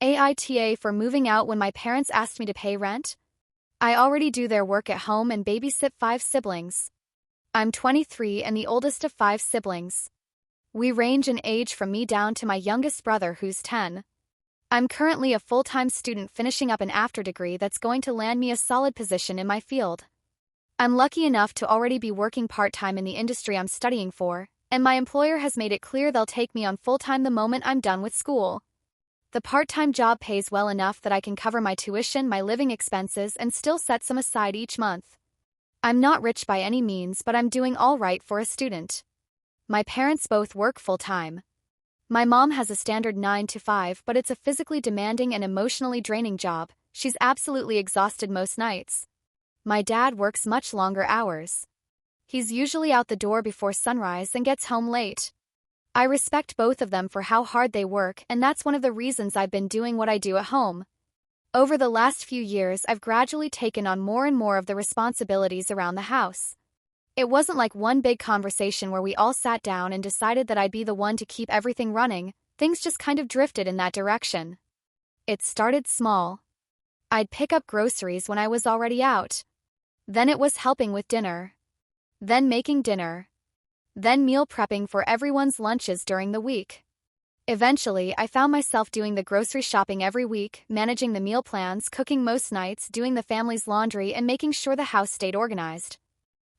AITA for moving out when my parents asked me to pay rent. I already do their work at home and babysit 5 siblings. I'm 23 and the oldest of 5 siblings. We range in age from me down to my youngest brother who's 10. I'm currently a full-time student finishing up an after degree that's going to land me a solid position in my field. I'm lucky enough to already be working part-time in the industry I'm studying for, and my employer has made it clear they'll take me on full-time the moment I'm done with school. The part-time job pays well enough that I can cover my tuition, my living expenses, and still set some aside each month. I'm not rich by any means, but I'm doing all right for a student. My parents both work full-time. My mom has a standard 9 to 5, but it's a physically demanding and emotionally draining job. She's absolutely exhausted most nights. My dad works much longer hours. He's usually out the door before sunrise and gets home late. I respect both of them for how hard they work, and that's one of the reasons I've been doing what I do at home. Over the last few years, I've gradually taken on more and more of the responsibilities around the house. It wasn't like one big conversation where we all sat down and decided that I'd be the one to keep everything running. Things just kind of drifted in that direction. It started small. I'd pick up groceries when I was already out. Then it was helping with dinner. Then making dinner. Then meal prepping for everyone's lunches during the week. Eventually, I found myself doing the grocery shopping every week, managing the meal plans, cooking most nights, doing the family's laundry, and making sure the house stayed organized.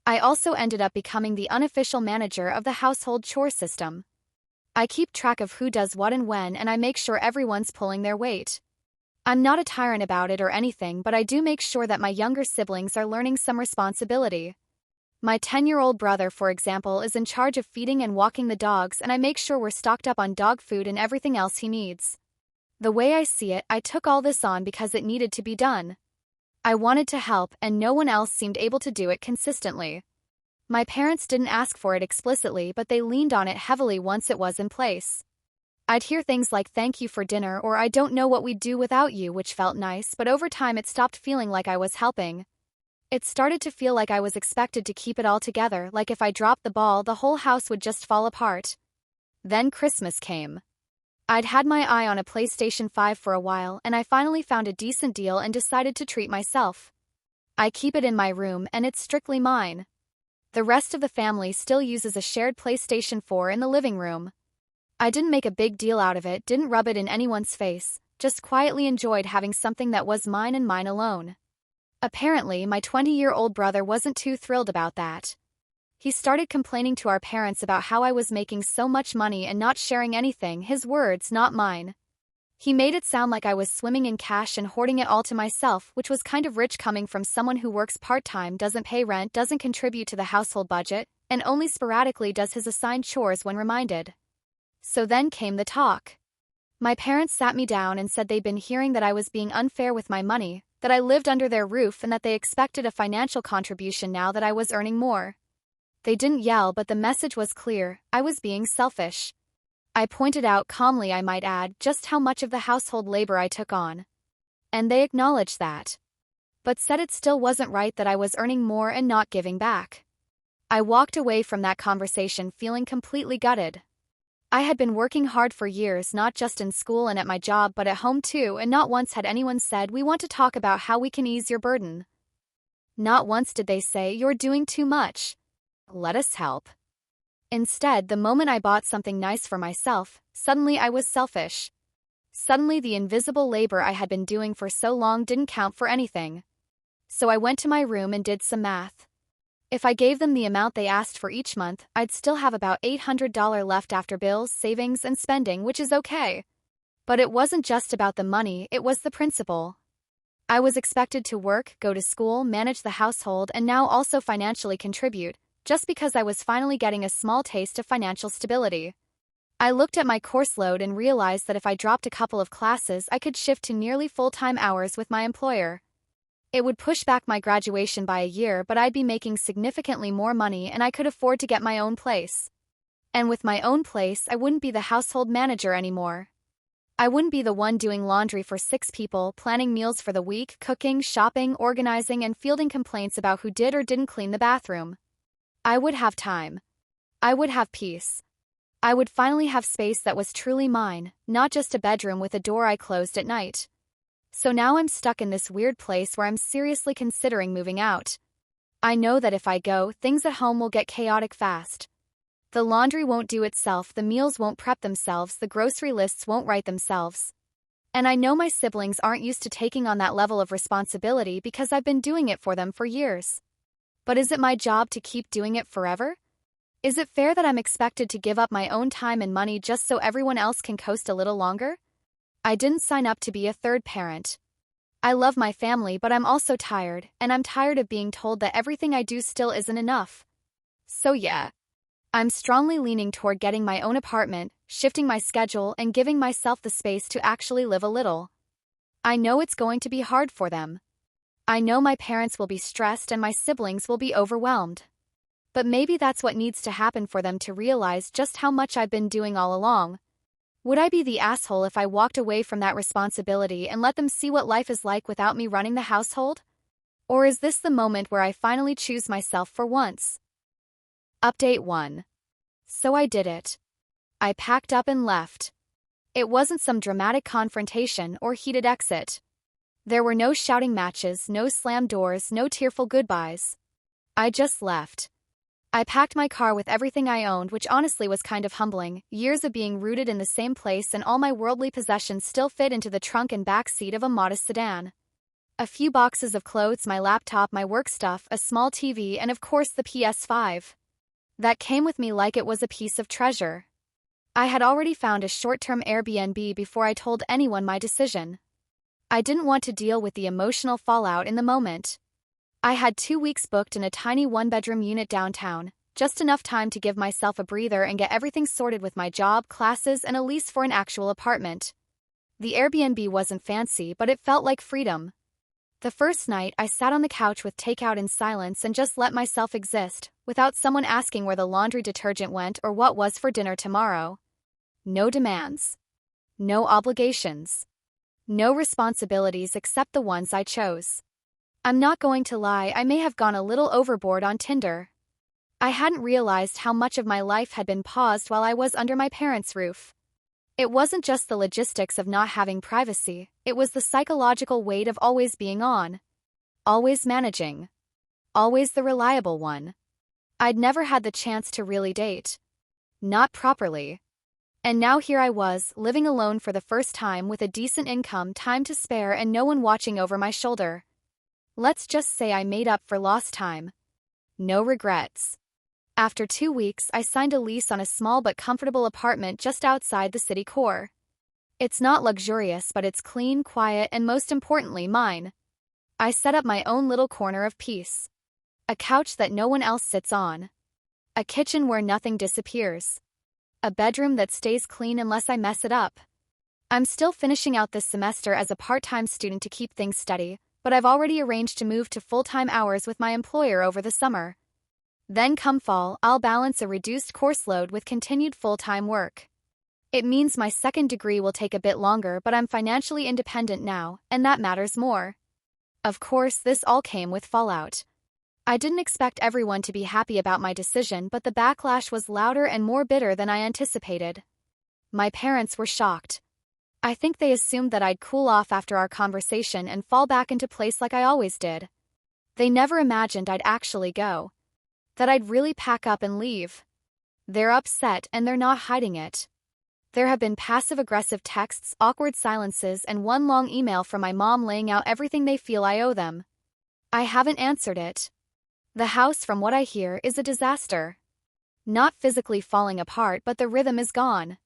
I also ended up becoming the unofficial manager of the household chore system. I keep track of who does what and when, and I make sure everyone's pulling their weight. I'm not a tyrant about it or anything, but I do make sure that my younger siblings are learning some responsibility. My 10-year-old brother, for example, is in charge of feeding and walking the dogs, and I make sure we're stocked up on dog food and everything else he needs. The way I see it, I took all this on because it needed to be done. I wanted to help, and no one else seemed able to do it consistently. My parents didn't ask for it explicitly, but they leaned on it heavily once it was in place. I'd hear things like "thank you for dinner" or "I don't know what we'd do without you," which felt nice, but over time it stopped feeling like I was helping. It started to feel like I was expected to keep it all together, like if I dropped the ball, the whole house would just fall apart. Then Christmas came. I'd had my eye on a PlayStation 5 for a while, and I finally found a decent deal and decided to treat myself. I keep it in my room, and it's strictly mine. The rest of the family still uses a shared PlayStation 4 in the living room. I didn't make a big deal out of it, didn't rub it in anyone's face, just quietly enjoyed having something that was mine and mine alone. Apparently, my 20-year-old brother wasn't too thrilled about that. He started complaining to our parents about how I was making so much money and not sharing anything, his words, not mine. He made it sound like I was swimming in cash and hoarding it all to myself, which was kind of rich coming from someone who works part-time, doesn't pay rent, doesn't contribute to the household budget, and only sporadically does his assigned chores when reminded. So then came the talk. My parents sat me down and said they'd been hearing that I was being unfair with my money, that I lived under their roof, and that they expected a financial contribution now that I was earning more. They didn't yell, but the message was clear: I was being selfish. I pointed out calmly, I might add, just how much of the household labor I took on. And they acknowledged that. But said it still wasn't right that I was earning more and not giving back. I walked away from that conversation feeling completely gutted. I had been working hard for years, not just in school and at my job but at home too, and not once had anyone said, "We want to talk about how we can ease your burden." Not once did they say, "You're doing too much. Let us help." Instead, the moment I bought something nice for myself, suddenly I was selfish. Suddenly the invisible labor I had been doing for so long didn't count for anything. So I went to my room and did some math. If I gave them the amount they asked for each month, I'd still have about $800 left after bills, savings, and spending, which is okay. But it wasn't just about the money, it was the principle. I was expected to work, go to school, manage the household, and now also financially contribute, just because I was finally getting a small taste of financial stability. I looked at my course load and realized that if I dropped a couple of classes, I could shift to nearly full-time hours with my employer. It would push back my graduation by a year, but I'd be making significantly more money and I could afford to get my own place. And with my own place, I wouldn't be the household manager anymore. I wouldn't be the one doing laundry for 6 people, planning meals for the week, cooking, shopping, organizing, and fielding complaints about who did or didn't clean the bathroom. I would have time. I would have peace. I would finally have space that was truly mine, not just a bedroom with a door I closed at night. So now I'm stuck in this weird place where I'm seriously considering moving out. I know that if I go, things at home will get chaotic fast. The laundry won't do itself, the meals won't prep themselves, the grocery lists won't write themselves. And I know my siblings aren't used to taking on that level of responsibility because I've been doing it for them for years. But is it my job to keep doing it forever? Is it fair that I'm expected to give up my own time and money just so everyone else can coast a little longer? I didn't sign up to be a third parent. I love my family, but I'm also tired, and I'm tired of being told that everything I do still isn't enough. So yeah. I'm strongly leaning toward getting my own apartment, shifting my schedule, and giving myself the space to actually live a little. I know it's going to be hard for them. I know my parents will be stressed and my siblings will be overwhelmed. But maybe that's what needs to happen for them to realize just how much I've been doing all along. Would I be the asshole if I walked away from that responsibility and let them see what life is like without me running the household? Or is this the moment where I finally choose myself for once? Update 1. So I did it. I packed up and left. It wasn't some dramatic confrontation or heated exit. There were no shouting matches, no slammed doors, no tearful goodbyes. I just left. I packed my car with everything I owned, which honestly was kind of humbling. Years of being rooted in the same place and all my worldly possessions still fit into the trunk and back seat of a modest sedan. A few boxes of clothes, my laptop, my work stuff, a small TV, and of course the PS5. That came with me like it was a piece of treasure. I had already found a short-term Airbnb before I told anyone my decision. I didn't want to deal with the emotional fallout in the moment. I had 2 weeks booked in a tiny one-bedroom unit downtown, just enough time to give myself a breather and get everything sorted with my job, classes, and a lease for an actual apartment. The Airbnb wasn't fancy, but it felt like freedom. The first night, I sat on the couch with takeout in silence and just let myself exist, without someone asking where the laundry detergent went or what was for dinner tomorrow. No demands. No obligations. No responsibilities except the ones I chose. I'm not going to lie, I may have gone a little overboard on Tinder. I hadn't realized how much of my life had been paused while I was under my parents' roof. It wasn't just the logistics of not having privacy, it was the psychological weight of always being on. Always managing. Always the reliable one. I'd never had the chance to really date. Not properly. And now here I was, living alone for the first time with a decent income, time to spare, and no one watching over my shoulder. Let's just say I made up for lost time. No regrets. After 2 weeks, I signed a lease on a small but comfortable apartment just outside the city core. It's not luxurious, but it's clean, quiet, and most importantly, mine. I set up my own little corner of peace. A couch that no one else sits on. A kitchen where nothing disappears. A bedroom that stays clean unless I mess it up. I'm still finishing out this semester as a part-time student to keep things steady, but I've already arranged to move to full-time hours with my employer over the summer. Then come fall, I'll balance a reduced course load with continued full-time work. It means my second degree will take a bit longer, but I'm financially independent now, and that matters more. Of course, this all came with fallout. I didn't expect everyone to be happy about my decision, but the backlash was louder and more bitter than I anticipated. My parents were shocked. I think they assumed that I'd cool off after our conversation and fall back into place like I always did. They never imagined I'd actually go. That I'd really pack up and leave. They're upset and they're not hiding it. There have been passive-aggressive texts, awkward silences, and one long email from my mom laying out everything they feel I owe them. I haven't answered it. The house, from what I hear, is a disaster. Not physically falling apart, but the rhythm is gone.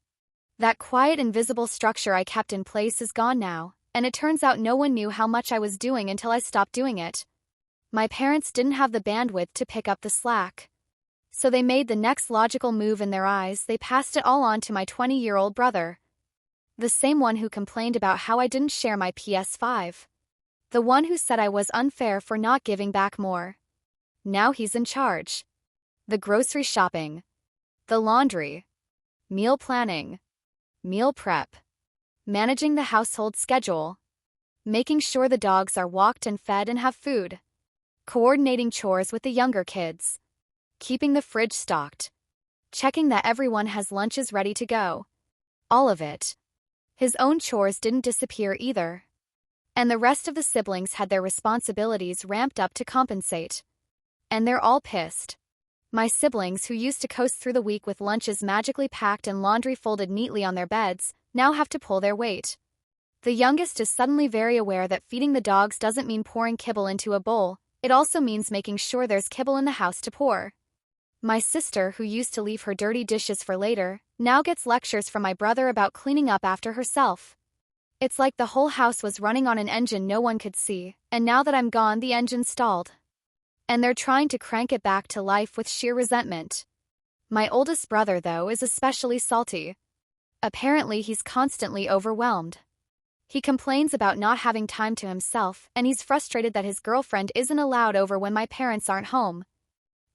That quiet, invisible structure I kept in place is gone now, and it turns out no one knew how much I was doing until I stopped doing it. My parents didn't have the bandwidth to pick up the slack. So they made the next logical move in their eyes. They passed it all on to my 20-year-old brother. The same one who complained about how I didn't share my PS5. The one who said I was unfair for not giving back more. Now he's in charge. The grocery shopping. The laundry. Meal planning. Meal prep. Managing the household schedule. Making sure the dogs are walked and fed and have food. Coordinating chores with the younger kids. Keeping the fridge stocked. checking that everyone has lunches ready to go. All of it. His own chores didn't disappear either. And the rest of the siblings had their responsibilities ramped up to compensate. And they're all pissed. My siblings, who used to coast through the week with lunches magically packed and laundry folded neatly on their beds, now have to pull their weight. The youngest is suddenly very aware that feeding the dogs doesn't mean pouring kibble into a bowl, it also means making sure there's kibble in the house to pour. My sister, who used to leave her dirty dishes for later, now gets lectures from my brother about cleaning up after herself. It's like the whole house was running on an engine no one could see, and now that I'm gone the engine stalled. And they're trying to crank it back to life with sheer resentment. My oldest brother, though, is especially salty. Apparently he's constantly overwhelmed. He complains about not having time to himself, and he's frustrated that his girlfriend isn't allowed over when my parents aren't home.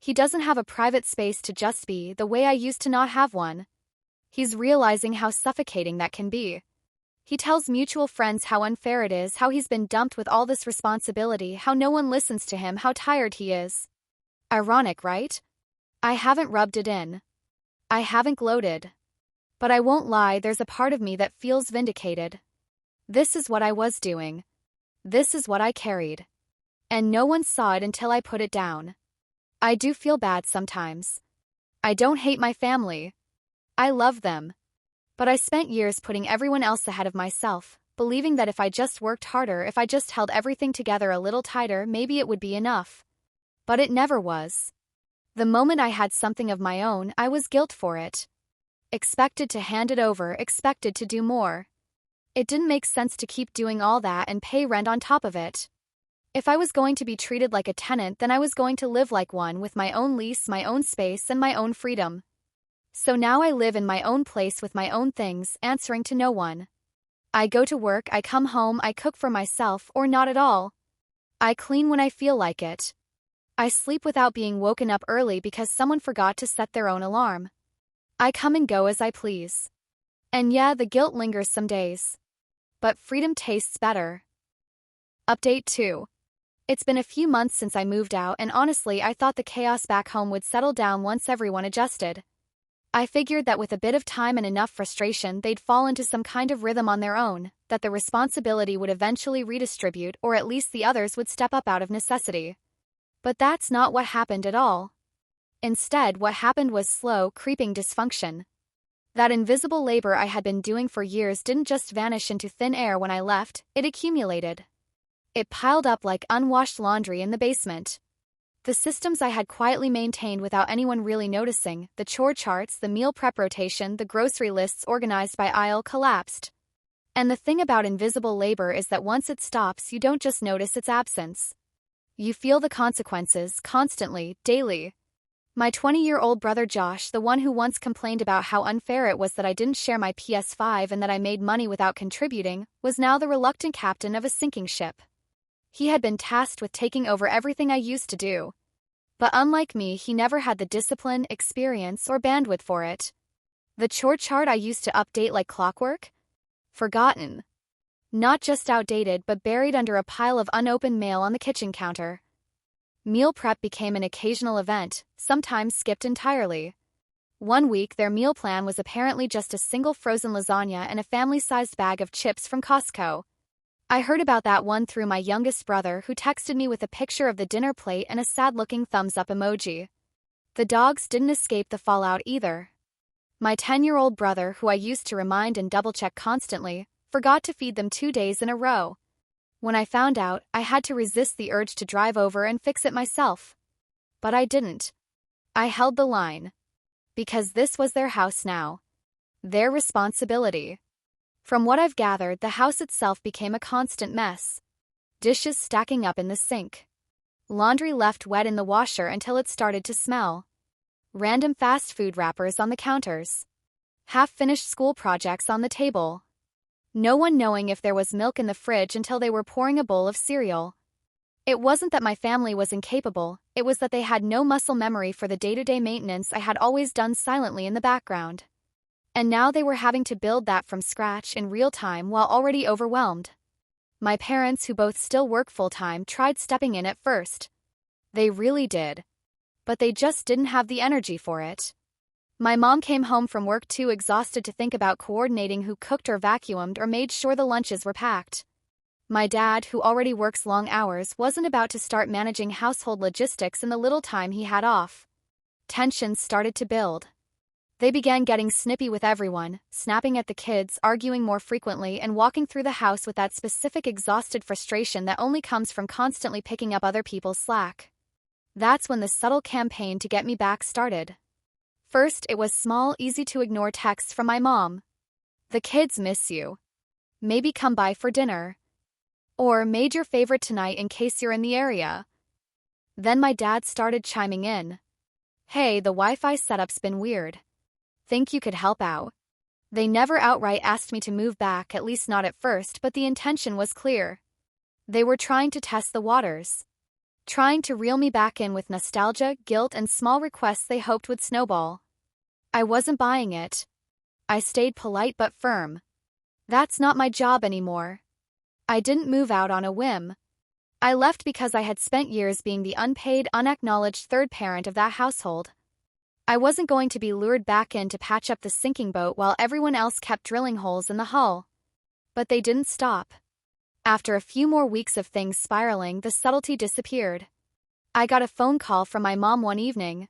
He doesn't have a private space to just be the way I used to not have one. He's realizing how suffocating that can be. He tells mutual friends how unfair it is, how he's been dumped with all this responsibility, how no one listens to him, how tired he is. Ironic, right? I haven't rubbed it in. I haven't gloated. But I won't lie, there's a part of me that feels vindicated. This is what I was doing. This is what I carried. And no one saw it until I put it down. I do feel bad sometimes. I don't hate my family. I love them. But I spent years putting everyone else ahead of myself, believing that if I just worked harder, if I just held everything together a little tighter, maybe it would be enough. But it never was. The moment I had something of my own, I was guilt for it. Expected to hand it over, expected to do more. It didn't make sense to keep doing all that and pay rent on top of it. If I was going to be treated like a tenant, then I was going to live like one with my own lease, my own space, and my own freedom. So now I live in my own place with my own things, answering to no one. I go to work, I come home, I cook for myself, or not at all. I clean when I feel like it. I sleep without being woken up early because someone forgot to set their own alarm. I come and go as I please. And yeah, the guilt lingers some days. But freedom tastes better. Update 2. It's been a few months since I moved out, and honestly I thought the chaos back home would settle down once everyone adjusted. I figured that with a bit of time and enough frustration they'd fall into some kind of rhythm on their own, that the responsibility would eventually redistribute, or at least the others would step up out of necessity. But that's not what happened at all. Instead, what happened was slow, creeping dysfunction. That invisible labor I had been doing for years didn't just vanish into thin air when I left, it accumulated. It piled up like unwashed laundry in the basement. The systems I had quietly maintained without anyone really noticing, the chore charts, the meal prep rotation, the grocery lists organized by aisle, collapsed. And the thing about invisible labor is that once it stops, you don't just notice its absence. You feel the consequences, constantly, daily. My 20-year-old brother Josh, the one who once complained about how unfair it was that I didn't share my PS5 and that I made money without contributing, was now the reluctant captain of a sinking ship. He had been tasked with taking over everything I used to do. But unlike me, he never had the discipline, experience, or bandwidth for it. The chore chart I used to update like clockwork? Forgotten. Not just outdated, but buried under a pile of unopened mail on the kitchen counter. Meal prep became an occasional event, sometimes skipped entirely. One week, their meal plan was apparently just a single frozen lasagna and a family-sized bag of chips from Costco. I heard about that one through my youngest brother, who texted me with a picture of the dinner plate and a sad-looking thumbs-up emoji. The dogs didn't escape the fallout either. My 10-year-old brother, who I used to remind and double-check constantly, forgot to feed them 2 days in a row. When I found out, I had to resist the urge to drive over and fix it myself. But I didn't. I held the line. Because this was their house now. Their responsibility. From what I've gathered, the house itself became a constant mess. Dishes stacking up in the sink. Laundry left wet in the washer until it started to smell. Random fast food wrappers on the counters. Half-finished school projects on the table. No one knowing if there was milk in the fridge until they were pouring a bowl of cereal. It wasn't that my family was incapable, it was that they had no muscle memory for the day-to-day maintenance I had always done silently in the background. And now they were having to build that from scratch in real time while already overwhelmed. My parents, who both still work full-time, tried stepping in at first. They really did. But they just didn't have the energy for it. My mom came home from work too exhausted to think about coordinating who cooked or vacuumed or made sure the lunches were packed. My dad, who already works long hours, wasn't about to start managing household logistics in the little time he had off. Tensions started to build. They began getting snippy with everyone, snapping at the kids, arguing more frequently, and walking through the house with that specific exhausted frustration that only comes from constantly picking up other people's slack. That's when the subtle campaign to get me back started. First, it was small, easy-to-ignore texts from my mom. "The kids miss you. Maybe come by for dinner." Or, "Made your favorite tonight in case you're in the area." Then my dad started chiming in. "Hey, the Wi-Fi setup's been weird. Think you could help out?" They never outright asked me to move back, at least not at first, but the intention was clear. They were trying to test the waters. Trying to reel me back in with nostalgia, guilt, and small requests they hoped would snowball. I wasn't buying it. I stayed polite but firm. That's not my job anymore. I didn't move out on a whim. I left because I had spent years being the unpaid, unacknowledged third parent of that household. I wasn't going to be lured back in to patch up the sinking boat while everyone else kept drilling holes in the hull. But they didn't stop. After a few more weeks of things spiraling, the subtlety disappeared. I got a phone call from my mom one evening.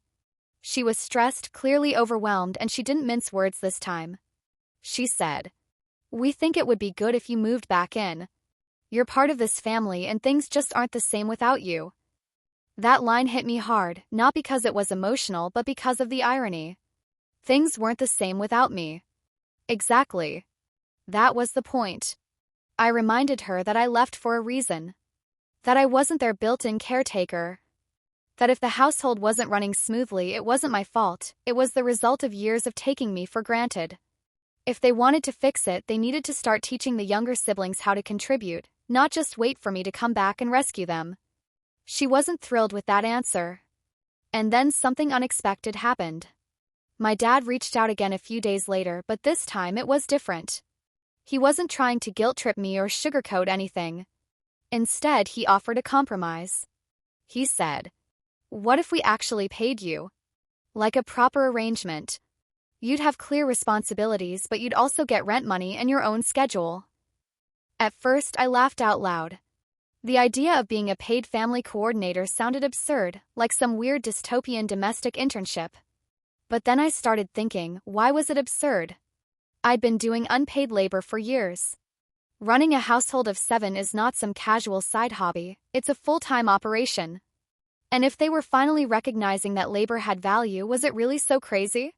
She was stressed, clearly overwhelmed, and she didn't mince words this time. She said, "We think it would be good if you moved back in. You're part of this family and things just aren't the same without you." That line hit me hard, not because it was emotional but because of the irony. Things weren't the same without me. Exactly. That was the point. I reminded her that I left for a reason. That I wasn't their built-in caretaker. That if the household wasn't running smoothly, it wasn't my fault, it was the result of years of taking me for granted. If they wanted to fix it, they needed to start teaching the younger siblings how to contribute, not just wait for me to come back and rescue them. She wasn't thrilled with that answer. And then something unexpected happened. My dad reached out again a few days later, but this time it was different. He wasn't trying to guilt-trip me or sugarcoat anything. Instead, he offered a compromise. He said, "What if we actually paid you? Like a proper arrangement. You'd have clear responsibilities, but you'd also get rent money and your own schedule." At first, I laughed out loud. The idea of being a paid family coordinator sounded absurd, like some weird dystopian domestic internship. But then I started thinking, why was it absurd? I'd been doing unpaid labor for years. Running a household of 7 is not some casual side hobby, it's a full-time operation. And if they were finally recognizing that labor had value, was it really so crazy?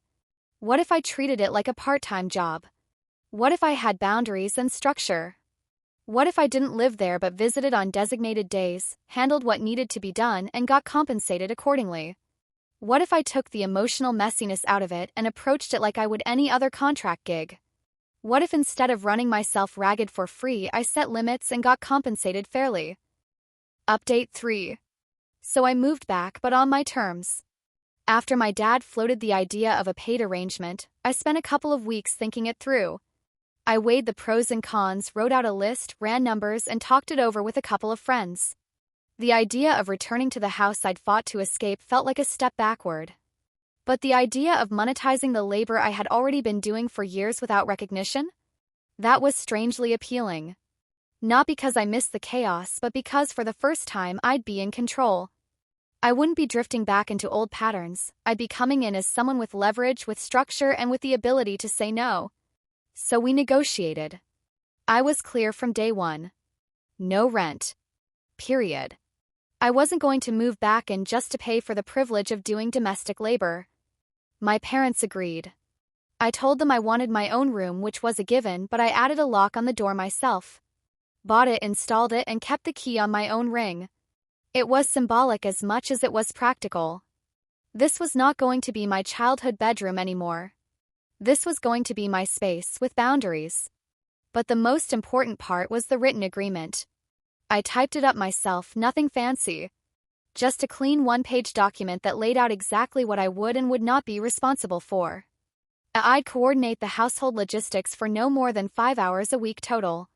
What if I treated it like a part-time job? What if I had boundaries and structure? What if I didn't live there but visited on designated days, handled what needed to be done, and got compensated accordingly? What if I took the emotional messiness out of it and approached it like I would any other contract gig? What if instead of running myself ragged for free, I set limits and got compensated fairly? Update 3. So I moved back, but on my terms. After my dad floated the idea of a paid arrangement, I spent a couple of weeks thinking it through. I weighed the pros and cons, wrote out a list, ran numbers, and talked it over with a couple of friends. The idea of returning to the house I'd fought to escape felt like a step backward. But the idea of monetizing the labor I had already been doing for years without recognition? That was strangely appealing. Not because I missed the chaos, but because for the first time I'd be in control. I wouldn't be drifting back into old patterns, I'd be coming in as someone with leverage, with structure, and with the ability to say no. So we negotiated. I was clear from day one. No rent. Period. I wasn't going to move back in just to pay for the privilege of doing domestic labor. My parents agreed. I told them I wanted my own room, which was a given, but I added a lock on the door myself. Bought it, installed it, and kept the key on my own ring. It was symbolic as much as it was practical. This was not going to be my childhood bedroom anymore. This was going to be my space, with boundaries. But the most important part was the written agreement. I typed it up myself, nothing fancy. Just a clean one-page document that laid out exactly what I would and would not be responsible for. I'd coordinate the household logistics for no more than 5 hours a week total.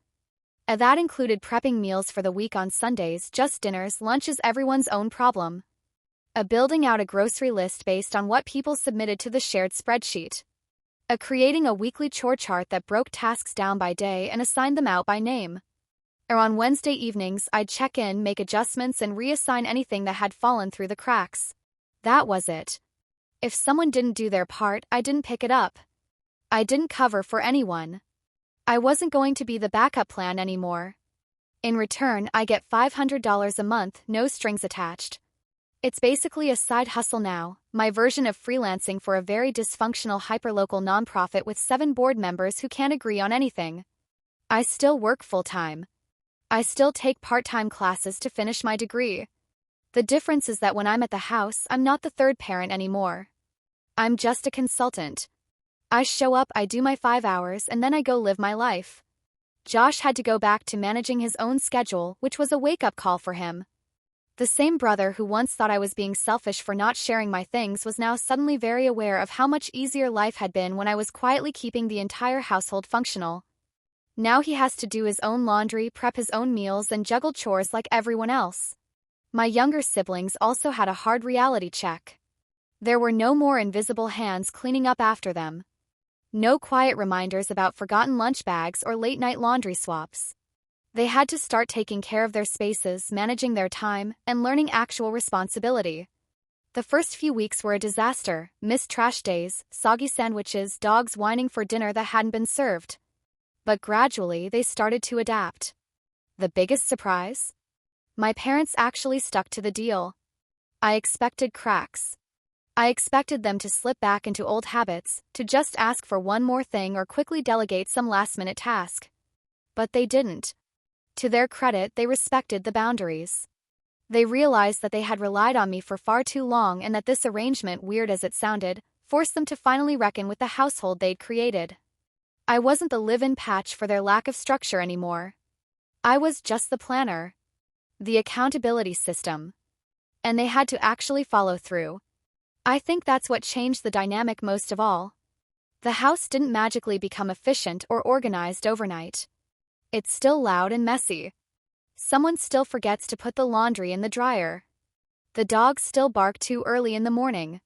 That included prepping meals for the week on Sundays, just dinners, lunches, everyone's own problem. A building out a grocery list based on what people submitted to the shared spreadsheet. A creating a weekly chore chart that broke tasks down by day and assigned them out by name. Or on Wednesday evenings, I'd check in, make adjustments, and reassign anything that had fallen through the cracks. That was it. If someone didn't do their part, I didn't pick it up. I didn't cover for anyone. I wasn't going to be the backup plan anymore. In return, I get $500 a month, no strings attached. It's basically a side hustle now, my version of freelancing for a very dysfunctional hyperlocal nonprofit with 7 board members who can't agree on anything. I still work full-time. I still take part-time classes to finish my degree. The difference is that when I'm at the house, I'm not the third parent anymore. I'm just a consultant. I show up, I do my 5 hours, and then I go live my life. Josh had to go back to managing his own schedule, which was a wake-up call for him. The same brother who once thought I was being selfish for not sharing my things was now suddenly very aware of how much easier life had been when I was quietly keeping the entire household functional. Now he has to do his own laundry, prep his own meals, and juggle chores like everyone else. My younger siblings also had a hard reality check. There were no more invisible hands cleaning up after them. No quiet reminders about forgotten lunch bags or late-night laundry swaps. They had to start taking care of their spaces, managing their time, and learning actual responsibility. The first few weeks were a disaster: missed trash days, soggy sandwiches, dogs whining for dinner that hadn't been served. But gradually they started to adapt. The biggest surprise? My parents actually stuck to the deal. I expected cracks. I expected them to slip back into old habits, to just ask for one more thing or quickly delegate some last-minute task. But they didn't. To their credit, they respected the boundaries. They realized that they had relied on me for far too long and that this arrangement, weird as it sounded, forced them to finally reckon with the household they'd created. I wasn't the live-in patch for their lack of structure anymore. I was just the planner. The accountability system. And they had to actually follow through. I think that's what changed the dynamic most of all. The house didn't magically become efficient or organized overnight. It's still loud and messy. Someone still forgets to put the laundry in the dryer. The dogs still bark too early in the morning.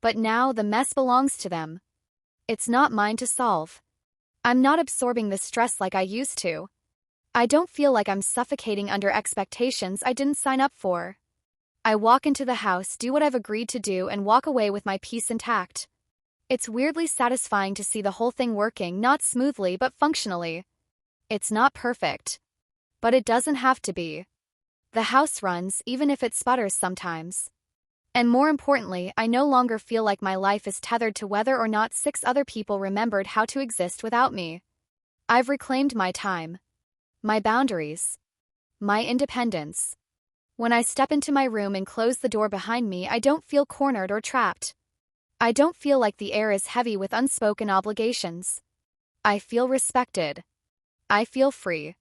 But now the mess belongs to them. It's not mine to solve. I'm not absorbing the stress like I used to. I don't feel like I'm suffocating under expectations I didn't sign up for. I walk into the house, do what I've agreed to do, and walk away with my peace intact. It's weirdly satisfying to see the whole thing working, not smoothly but functionally. It's not perfect. But it doesn't have to be. The house runs, even if it sputters sometimes. And more importantly, I no longer feel like my life is tethered to whether or not 6 other people remembered how to exist without me. I've reclaimed my time. My boundaries. My independence. When I step into my room and close the door behind me, I don't feel cornered or trapped. I don't feel like the air is heavy with unspoken obligations. I feel respected. I feel free.